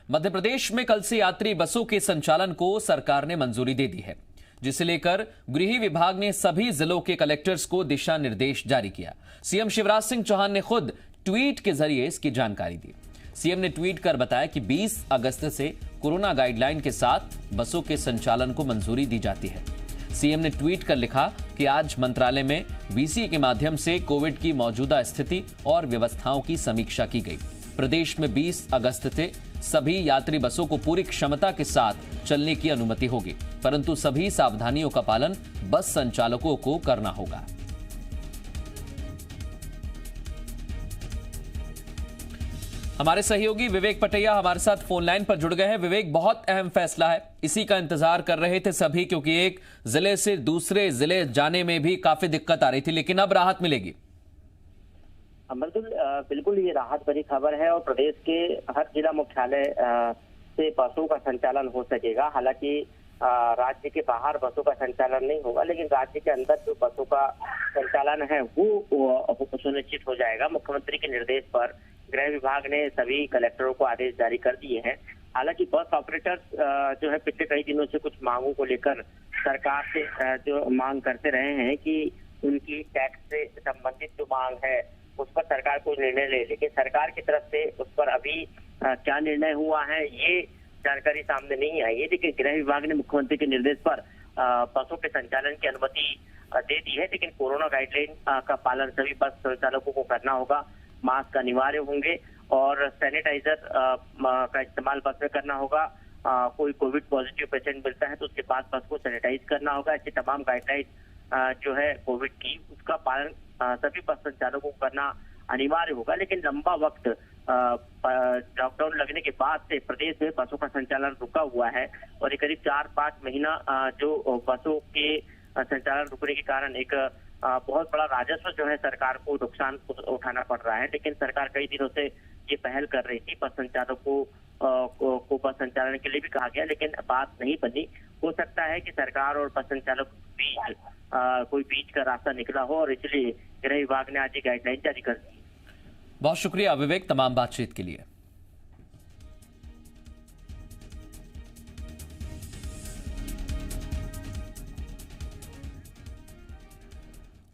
मध्य प्रदेश में कल से यात्री बसों के संचालन को सरकार ने मंजूरी दे दी है, जिसे लेकर गृह विभाग ने सभी जिलों के कलेक्टर्स को दिशा निर्देश जारी किया। सीएम शिवराज सिंह चौहान ने खुद ट्वीट के जरिए इसकी जानकारी दी। सीएम ने ट्वीट कर बताया कि 20 अगस्त से कोरोना गाइडलाइन के साथ बसों के संचालन को मंजूरी दी जाती है। सीएम ने ट्वीट कर लिखा कि आज मंत्रालय में वीसी के माध्यम से कोविड की मौजूदा स्थिति और व्यवस्थाओं की समीक्षा की गई। प्रदेश में 20 अगस्त से सभी यात्री बसों को पूरी क्षमता के साथ चलने की अनुमति होगी, परंतु सभी सावधानियों का पालन बस संचालकों को करना होगा। हमारे सहयोगी विवेक पटैया हमारे साथ फोन लाइन पर जुड़ गए हैं। विवेक, बहुत अहम फैसला है, इसी का इंतजार कर रहे थे सभी, क्योंकि एक जिले से दूसरे जिले जाने में भी काफी दिक्कत आ रही थी, लेकिन अब राहत मिलेगी। बिल्कुल ये राहत भरी खबर है और प्रदेश के हर जिला मुख्यालय से बसों का संचालन हो सकेगा। हालांकि राज्य के बाहर बसों का संचालन नहीं होगा, लेकिन राज्य के अंदर जो बसों का संचालन है वो सुनिश्चित हो जाएगा। मुख्यमंत्री के निर्देश पर गृह विभाग ने सभी कलेक्टरों को आदेश जारी कर दिए हैं। हालांकि बस ऑपरेटर्स जो है पिछले कई दिनों से कुछ मांगों को लेकर सरकार से जो मांग करते रहे हैं कि उनकी टैक्स से संबंधित जो मांग है उस पर सरकार कोई निर्णय ले, लेकिन सरकार की तरफ से उस पर अभी क्या निर्णय हुआ है ये जानकारी सामने नहीं आई है। लेकिन गृह विभाग ने मुख्यमंत्री के निर्देश पर बसों के संचालन की अनुमति दे दी है, लेकिन कोरोना गाइडलाइन का पालन सभी बस संचालकों को करना होगा। मास्क अनिवार्य होंगे और सैनिटाइजर का इस्तेमाल बस में करना होगा। कोई कोविड पॉजिटिव पेशेंट मिलता है तो उसके बाद बस को सैनिटाइज करना होगा। ऐसी तमाम गाइडलाइन जो है कोविड की, उसका पालन सभी बस संचालकों को करना अनिवार्य होगा। लेकिन लंबा वक्त लॉकडाउन लगने के बाद से प्रदेश में बसों का संचालन रुका हुआ है और ये करीब 4-5 महीना जो बसों के संचालन रुकने के कारण एक बहुत बड़ा राजस्व जो है सरकार को नुकसान उठाना पड़ रहा है। लेकिन सरकार कई दिनों से ये पहल कर रही थी, बस संचालकों को बस संचालन के लिए भी कहा गया, लेकिन बात नहीं बनी। हो सकता है कि सरकार और बस संचालक बीच कोई बीच का रास्ता निकला हो और इसलिए गृह विभाग ने आज ये गाइडलाइन जारी कर दी। बहुत शुक्रिया विवेक तमाम बातचीत के लिए।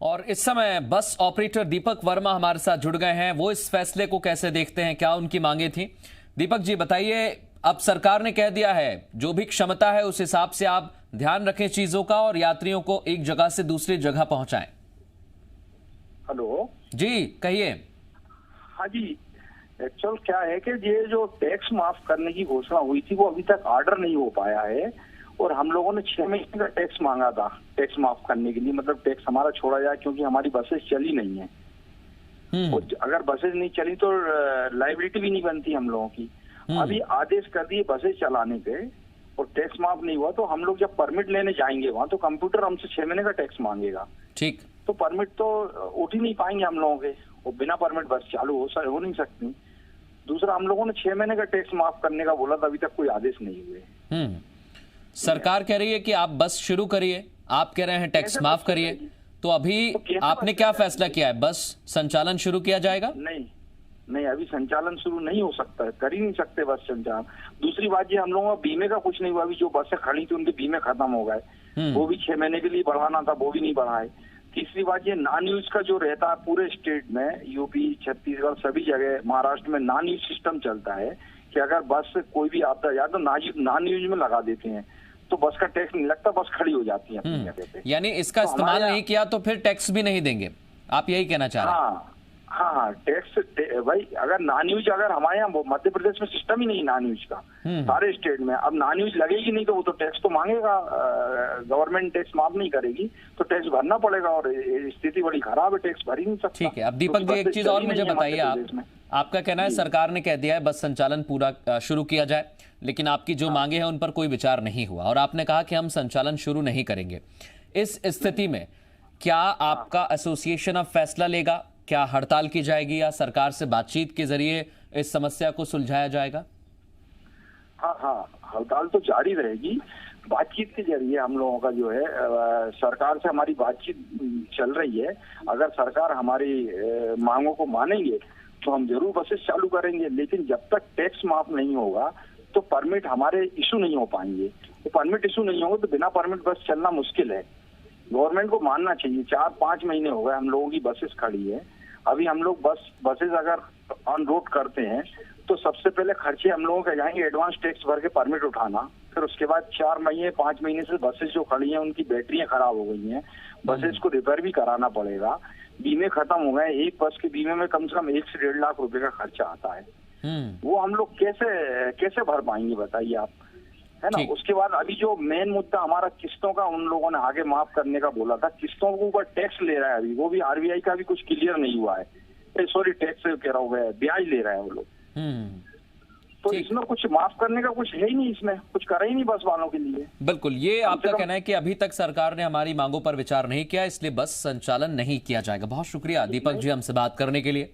और इस समय बस ऑपरेटर दीपक वर्मा हमारे साथ जुड़ गए हैं। वो इस फैसले को कैसे देखते हैं, क्या उनकी मांगे थी? दीपक जी बताइए, अब सरकार ने कह दिया है जो भी क्षमता है उस हिसाब से आप ध्यान रखें चीजों का और यात्रियों को एक जगह से दूसरी जगह पहुंचाएं। हेलो जी कहिए। हाँ जी, एक्चुअल क्या है कि ये जो टैक्स माफ करने की घोषणा हुई थी वो अभी तक ऑर्डर नहीं हो पाया है और हम लोगों ने 6 महीने का टैक्स मांगा था टैक्स माफ करने के लिए, मतलब टैक्स हमारा छोड़ा जाए क्योंकि हमारी बसेस चली नहीं है। और अगर बसेस नहीं चली तो लाइबिलिटी भी नहीं बनती हम लोगों की। अभी आदेश कर दिए बसेस चलाने के और टैक्स माफ नहीं हुआ तो हम लोग जब परमिट लेने जाएंगे वहां तो कंप्यूटर हमसे 6 महीने का टैक्स मांगेगा। ठीक, तो परमिट तो उठ ही नहीं पाएंगे हम लोगों के, और बिना परमिट बस चालू हो नहीं सकती। दूसरा, हम लोगों ने 6 महीने का टैक्स माफ करने का बोला था, अभी तक कोई आदेश नहीं हुए। सरकार कह रही है कि आप बस शुरू करिए, आप कह रहे हैं टैक्स माफ करिए, तो अभी तो आपने क्या फैसला किया है? बस संचालन शुरू किया जाएगा? नहीं, अभी संचालन शुरू नहीं हो सकता है, कर ही नहीं सकते बस संचालन। दूसरी बात ये, हम लोगों का बीमे का कुछ नहीं हुआ। अभी जो बसें खड़ी थी उनके बीमे खत्म हो गए, वो भी 6 महीने के लिए बढ़वाना था, वो भी नहीं बढ़ाए। तीसरी बात ये, नॉन यूज का जो रहता है पूरे स्टेट में, यूपी, छत्तीसगढ़, सभी जगह, महाराष्ट्र में नॉन यूज सिस्टम चलता है कि अगर बस कोई भी आपदा या तो नॉन यूज में लगा देते हैं तो बस का टैक्स नहीं लगता, बस खड़ी हो जाती है अपनी जगह पे। यानी इसका इस्तेमाल नहीं किया तो फिर टैक्स भी नहीं देंगे, आप यही कहना चाह रहे हैं? हाँ, टैक्स भाई, अगर नॉन यूज, अगर हमारे यहाँ मध्य प्रदेश में सिस्टम ही नहीं नॉन यूज का, सारे स्टेट में, अब नॉन यूज लगेगी नहीं तो वो तो टैक्स तो मांगेगा। गवर्नमेंट टैक्स माफ नहीं करेगी तो टैक्स भरना पड़ेगा और स्थिति बड़ी खराब है, टैक्स भर ही नहीं सकता। ठीक है, अब दीपक जी एक चीज और मुझे बताइए, आपका कहना है सरकार ने कह दिया है बस संचालन पूरा शुरू किया जाए, लेकिन आपकी जो मांगे हैं उन पर कोई विचार नहीं हुआ और आपने कहा कि हम संचालन शुरू नहीं करेंगे। इस स्थिति में क्या आपका एसोसिएशन अब फैसला लेगा? क्या हड़ताल की जाएगी या सरकार से बातचीत के जरिए इस समस्या को सुलझाया जाएगा? हाँ, हड़ताल तो जारी रहेगी। बातचीत के जरिए हम लोगों का जो है सरकार से हमारी बातचीत चल रही है। अगर सरकार हमारी मांगों को मानेंगे तो हम जरूर बसेस चालू करेंगे, लेकिन जब तक टैक्स माफ नहीं होगा तो परमिट हमारे इशू नहीं हो पाएंगे। तो परमिट इशू नहीं होंगे तो बिना परमिट बस चलना मुश्किल है। गवर्नमेंट को मानना चाहिए। 4-5 महीने हो गए हम लोगों की बसेस खड़ी है। अभी हम लोग बसेस अगर ऑन रोड करते हैं तो सबसे पहले खर्चे हम लोगों के जाएंगे एडवांस टैक्स भर के परमिट उठाना, फिर उसके बाद 4-5 महीने से बसेस जो खड़ी हैं उनकी बैटरियां खराब हो गई हैं, बसेस को रिपेयर भी कराना पड़ेगा, बीमे खत्म हो गए। एक बस के बीमे में कम से कम 1 से 1.5 लाख रुपए का खर्चा आता है। वो हम लोग कैसे भर पाएंगे बताइए आप, है ना। उसके बाद अभी जो मेन मुद्दा हमारा किस्तों का उन लोगों ने आगे माफ करने का बोला था, किस्तों के ऊपर टैक्स ले रहा है अभी, वो भी आरबीआई का भी कुछ क्लियर नहीं हुआ है। सॉरी टैक्स कह रहा हूँ, ब्याज ले रहा है वो लोग। तो इसमें कुछ माफ करने का कुछ है ही नहीं, इसमें कुछ करा ही नहीं बस वालों के लिए। बिल्कुल, ये आपका कहना है कि अभी तक सरकार ने हमारी मांगों पर विचार नहीं किया, इसलिए बस संचालन नहीं किया जाएगा। बहुत शुक्रिया दीपक जी हमसे बात करने के लिए।